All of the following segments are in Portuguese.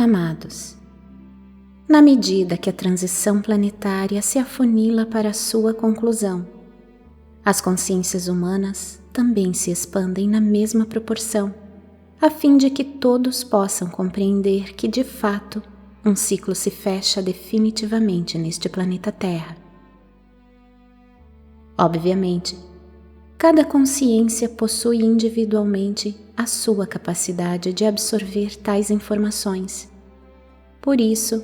Amados, na medida que a transição planetária se afunila para a sua conclusão, as consciências humanas também se expandem na mesma proporção, a fim de que todos possam compreender que, de fato, um ciclo se fecha definitivamente neste planeta Terra. Obviamente, cada consciência possui individualmente a sua capacidade de absorver tais informações. Por isso,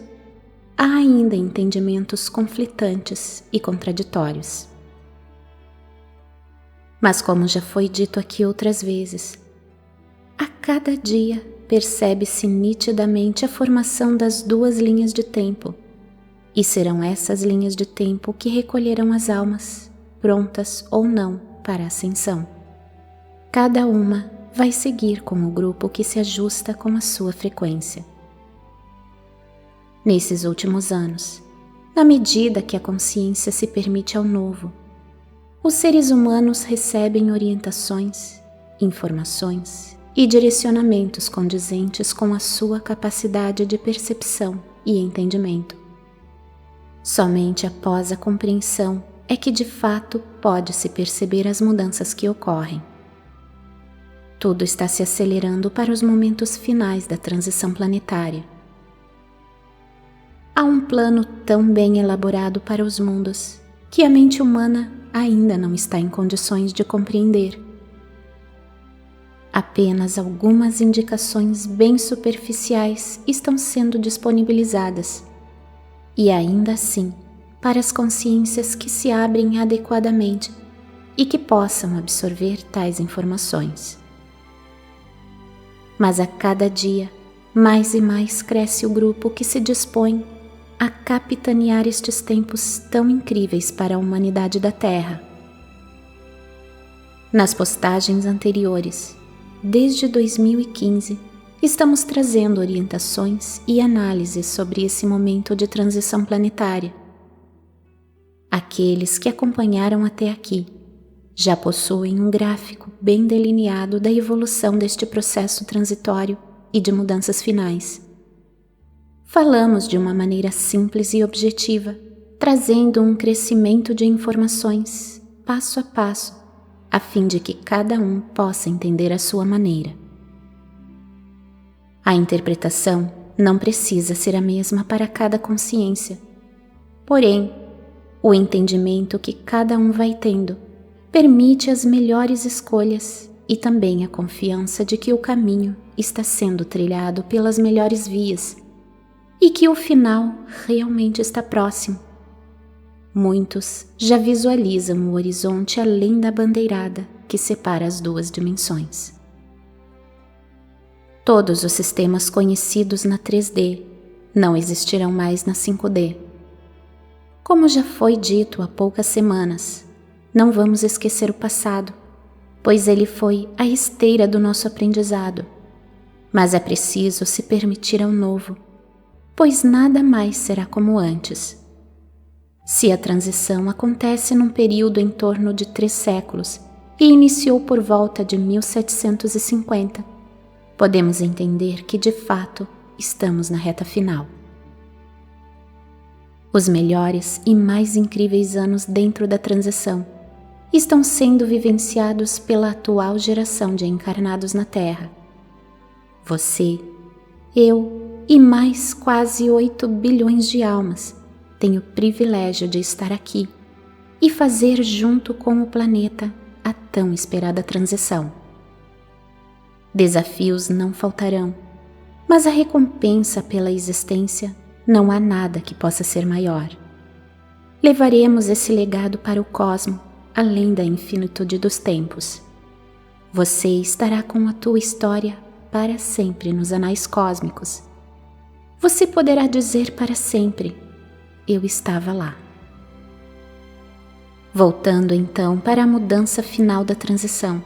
há ainda entendimentos conflitantes e contraditórios. Mas, como já foi dito aqui outras vezes, a cada dia percebe-se nitidamente a formação das duas linhas de tempo, e serão essas linhas de tempo que recolherão as almas, prontas ou não para a ascensão. Cada uma vai seguir com o grupo que se ajusta com a sua frequência. Nesses últimos anos, na medida que a consciência se permite ao novo, os seres humanos recebem orientações, informações e direcionamentos condizentes com a sua capacidade de percepção e entendimento. Somente após a compreensão é que de fato pode-se perceber as mudanças que ocorrem. Tudo está se acelerando para os momentos finais da transição planetária. Há um plano tão bem elaborado para os mundos que a mente humana ainda não está em condições de compreender. Apenas algumas indicações bem superficiais estão sendo disponibilizadas, e ainda assim, para as consciências que se abrem adequadamente e que possam absorver tais informações. Mas a cada dia, mais e mais cresce o grupo que se dispõe a capitanear estes tempos tão incríveis para a humanidade da Terra. Nas postagens anteriores, desde 2015, estamos trazendo orientações e análises sobre esse momento de transição planetária. Aqueles que acompanharam até aqui já possuem um gráfico bem delineado da evolução deste processo transitório e de mudanças finais. Falamos de uma maneira simples e objetiva, trazendo um crescimento de informações, passo a passo, a fim de que cada um possa entender a sua maneira. A interpretação não precisa ser a mesma para cada consciência, porém, o entendimento que cada um vai tendo permite as melhores escolhas e também a confiança de que o caminho está sendo trilhado pelas melhores vias e que o final realmente está próximo. Muitos já visualizam o horizonte além da bandeirada que separa as duas dimensões. Todos os sistemas conhecidos na 3D não existirão mais na 5D. Como já foi dito há poucas semanas, não vamos esquecer o passado, pois ele foi a esteira do nosso aprendizado. Mas é preciso se permitir ao novo, pois nada mais será como antes. Se a transição acontece num período em torno de 3 séculos e iniciou por volta de 1750, podemos entender que de fato estamos na reta final. Os melhores e mais incríveis anos dentro da transição estão sendo vivenciados pela atual geração de encarnados na Terra. Você, eu e mais quase 8 bilhões de almas têm o privilégio de estar aqui e fazer junto com o planeta a tão esperada transição. Desafios não faltarão, mas a recompensa pela existência não há nada que possa ser maior. Levaremos esse legado para o cosmo, além da infinitude dos tempos. Você estará com a tua história para sempre nos anais cósmicos. Você poderá dizer para sempre: eu estava lá. Voltando então para a mudança final da transição.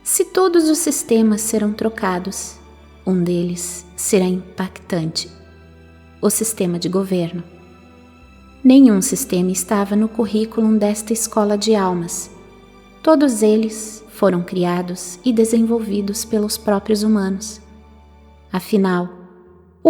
Se todos os sistemas serão trocados, um deles será impactante: o sistema de governo. Nenhum sistema estava no currículo desta escola de almas. Todos eles foram criados e desenvolvidos pelos próprios humanos. Afinal,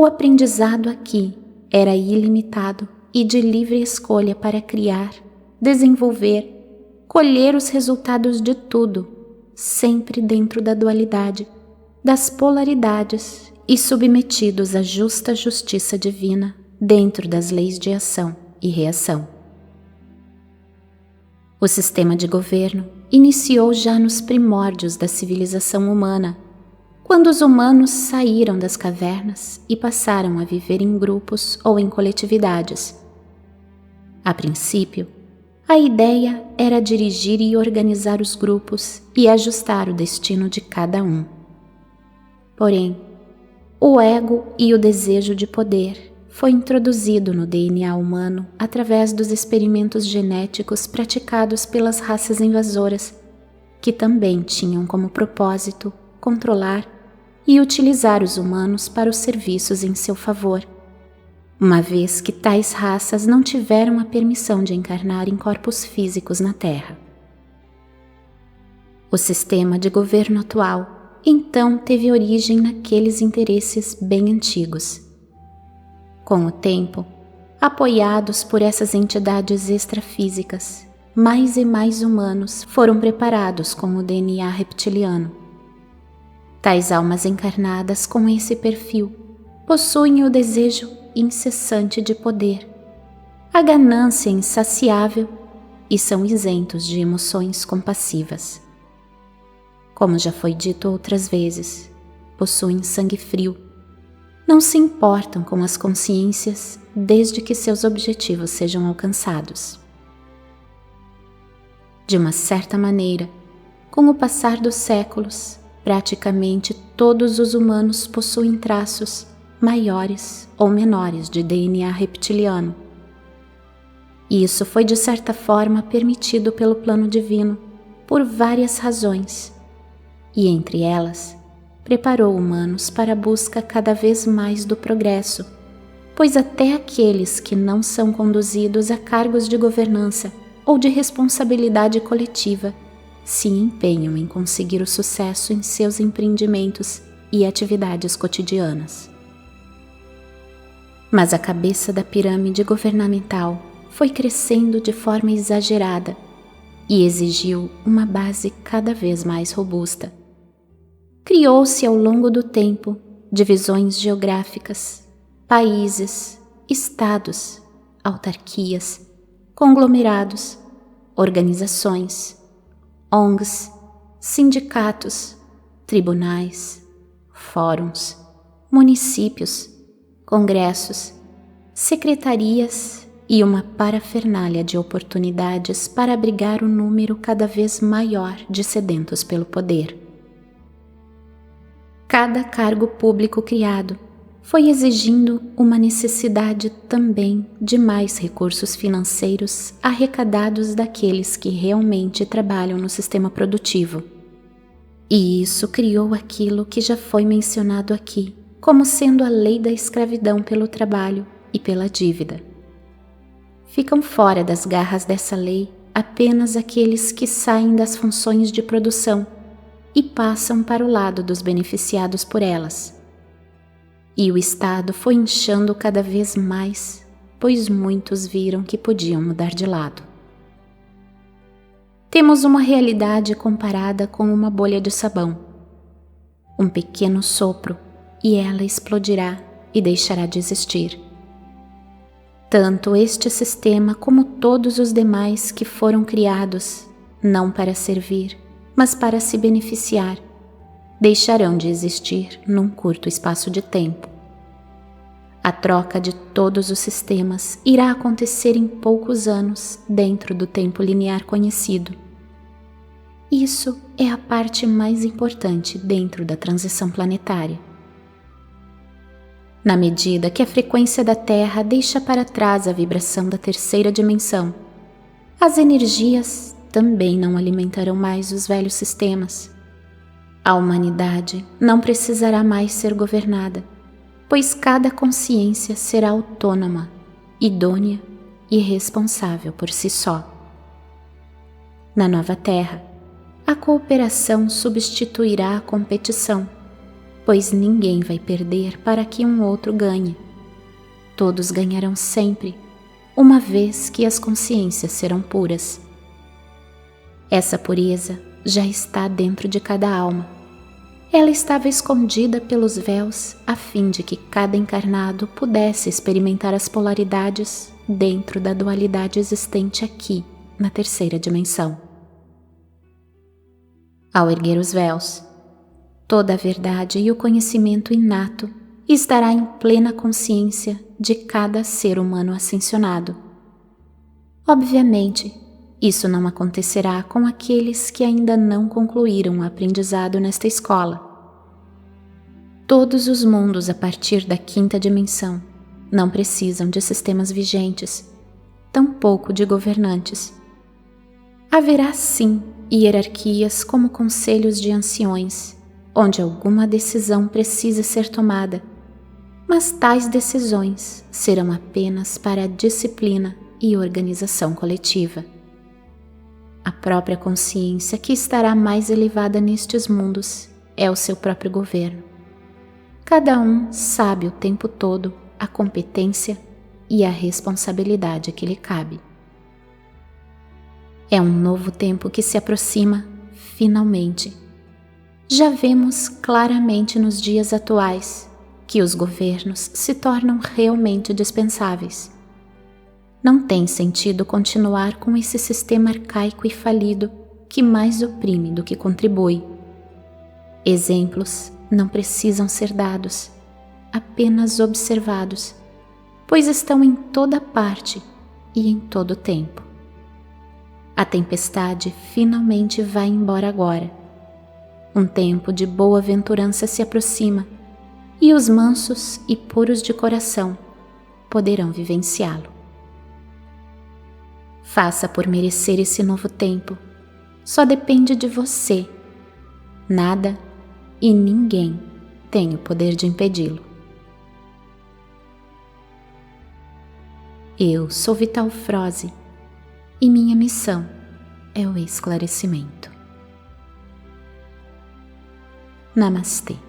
O aprendizado aqui era ilimitado e de livre escolha para criar, desenvolver, colher os resultados de tudo, sempre dentro da dualidade, das polaridades e submetidos à justa justiça divina dentro das leis de ação e reação. O sistema de governo iniciou já nos primórdios da civilização humana, quando os humanos saíram das cavernas e passaram a viver em grupos ou em coletividades. A princípio, a ideia era dirigir e organizar os grupos e ajustar o destino de cada um. Porém, o ego e o desejo de poder foi introduzido no DNA humano através dos experimentos genéticos praticados pelas raças invasoras, que também tinham como propósito controlar e utilizar os humanos para os serviços em seu favor, uma vez que tais raças não tiveram a permissão de encarnar em corpos físicos na Terra. O sistema de governo atual, então, teve origem naqueles interesses bem antigos. Com o tempo, apoiados por essas entidades extrafísicas, mais e mais humanos foram preparados com o DNA reptiliano. Tais almas encarnadas com esse perfil possuem o desejo incessante de poder, a ganância insaciável e são isentos de emoções compassivas. Como já foi dito outras vezes, possuem sangue frio, não se importam com as consciências desde que seus objetivos sejam alcançados. De uma certa maneira, com o passar dos séculos, praticamente todos os humanos possuem traços maiores ou menores de DNA reptiliano. E isso foi de certa forma permitido pelo plano divino por várias razões, e entre elas, preparou humanos para a busca cada vez mais do progresso, pois até aqueles que não são conduzidos a cargos de governança ou de responsabilidade coletiva se empenham em conseguir o sucesso em seus empreendimentos e atividades cotidianas. Mas a cabeça da pirâmide governamental foi crescendo de forma exagerada e exigiu uma base cada vez mais robusta. Criou-se ao longo do tempo divisões geográficas, países, estados, autarquias, conglomerados, organizações, ONGs, sindicatos, tribunais, fóruns, municípios, congressos, secretarias e uma parafernália de oportunidades para abrigar o número cada vez maior de sedentos pelo poder. Cada cargo público criado foi exigindo uma necessidade também de mais recursos financeiros arrecadados daqueles que realmente trabalham no sistema produtivo. E isso criou aquilo que já foi mencionado aqui, como sendo a lei da escravidão pelo trabalho e pela dívida. Ficam fora das garras dessa lei apenas aqueles que saem das funções de produção e passam para o lado dos beneficiados por elas. E o Estado foi inchando cada vez mais, pois muitos viram que podiam mudar de lado. Temos uma realidade comparada com uma bolha de sabão. Um pequeno sopro e ela explodirá e deixará de existir. Tanto este sistema como todos os demais que foram criados, não para servir, mas para se beneficiar, deixarão de existir num curto espaço de tempo. A troca de todos os sistemas irá acontecer em poucos anos dentro do tempo linear conhecido. Isso é a parte mais importante dentro da transição planetária. Na medida que a frequência da Terra deixa para trás a vibração da terceira dimensão, as energias também não alimentarão mais os velhos sistemas. A humanidade não precisará mais ser governada, pois cada consciência será autônoma, idônea e responsável por si só. Na nova Terra, a cooperação substituirá a competição, pois ninguém vai perder para que um outro ganhe. Todos ganharão sempre, uma vez que as consciências serão puras. Essa pureza já está dentro de cada alma. Ela estava escondida pelos véus a fim de que cada encarnado pudesse experimentar as polaridades dentro da dualidade existente aqui, na terceira dimensão. Ao erguer os véus, toda a verdade e o conhecimento inato estará em plena consciência de cada ser humano ascensionado. Obviamente, isso não acontecerá com aqueles que ainda não concluíram o aprendizado nesta escola. Todos os mundos a partir da quinta dimensão não precisam de sistemas vigentes, tampouco de governantes. Haverá sim hierarquias como conselhos de anciões, onde alguma decisão precisa ser tomada, mas tais decisões serão apenas para a disciplina e organização coletiva. A própria consciência que estará mais elevada nestes mundos é o seu próprio governo. Cada um sabe o tempo todo a competência e a responsabilidade que lhe cabe. É um novo tempo que se aproxima, finalmente. Já vemos claramente nos dias atuais que os governos se tornam realmente dispensáveis. Não tem sentido continuar com esse sistema arcaico e falido que mais oprime do que contribui. Exemplos não precisam ser dados, apenas observados, pois estão em toda parte e em todo tempo. A tempestade finalmente vai embora agora. Um tempo de boa-aventurança se aproxima e os mansos e puros de coração poderão vivenciá-lo. Faça por merecer esse novo tempo. Só depende de você. Nada e ninguém tem o poder de impedi-lo. Eu sou Vital Froze e minha missão é o esclarecimento. Namastê.